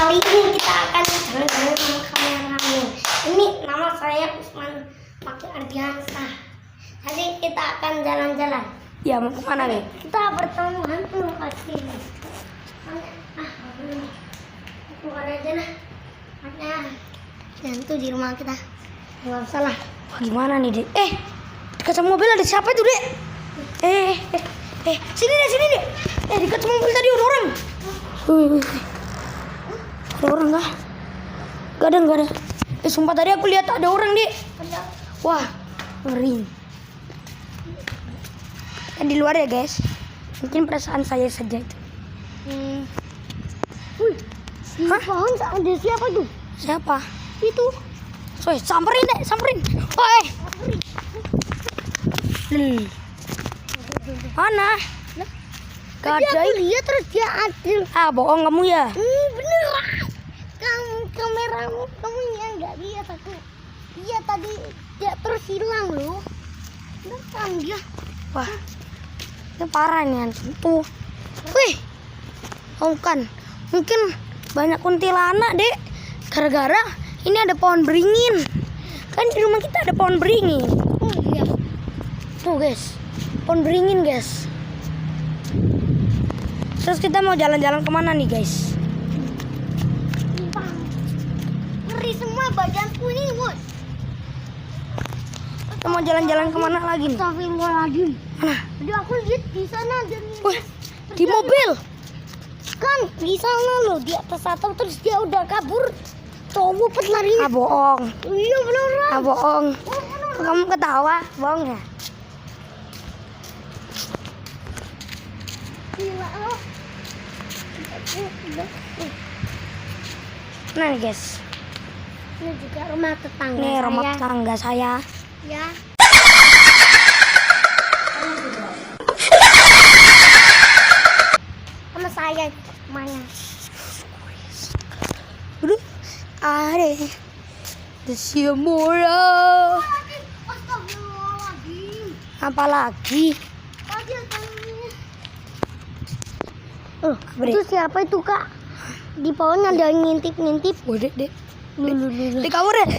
Kali ini kita akan jalan-jalan sama kameramen. Ini nama saya Usman pakai Ardiansa. Jadi kita akan jalan-jalan. Ya, mau kemana nih? Kita bertemu hantu pasti. Keluar aja lah. Ada hantu di rumah kita. Nggak usah lah. Wah, gimana nih, Dek? Di kaca mobil ada siapa itu, Dek? Sini deh. Di kaca mobil tadi ada orang. Ada orang kah? Gak ada. Sumpah tadi aku lihat ada orang, Dek. Ada. Wah, ngeri. Di luar ya, guys. Mungkin perasaan saya saja itu. Hah? Pohon ada siapa itu? Siapa? Itu. Soy, samperin, Dek, samperin. Woi. Mana? Gak ada. Aku lihat terus dia adil. Bohong kamu ya. Beneran. Kameramu kamu yang nggak lihat aku. Iya tadi dia terus hilang loh. Beneran dia. Wah, ini parah nih hantu. Wih, bukan. Mungkin banyak kuntilanak, Dek. Gara-gara ini ada pohon beringin. Kan di rumah kita ada pohon beringin. Oh iya. Tuh, guys. Pohon beringin, guys. Terus kita mau jalan-jalan kemana nih, guys? Ngeri semua badanku ini, Bos. Kita mau jalan-jalan kemana lagi nih? Astagfirullahaladzim. Mana? Jadi aku lihat di sana dan Wih, di mobil. kan di sana loh di atas atap terus dia udah kabur. Coba ngumpet larinya. Bohong. Iya beneran. Bohong. Oh, beneran. Kamu ketawa, bohong ya? Gila lo. Nah, nih, guys. Ini juga rumah tetangga. Nih rumah saya. tetangga saya. Ya. Sama saya rumahnya. Aduh, ada di Siamora. Astagfirullahaladzim. Apa lagi? Tadi ada ini. Bre. Itu siapa itu kak? Di pohon ada yang ngintip-ngintip. Dek. Lulu. Di kamar ya.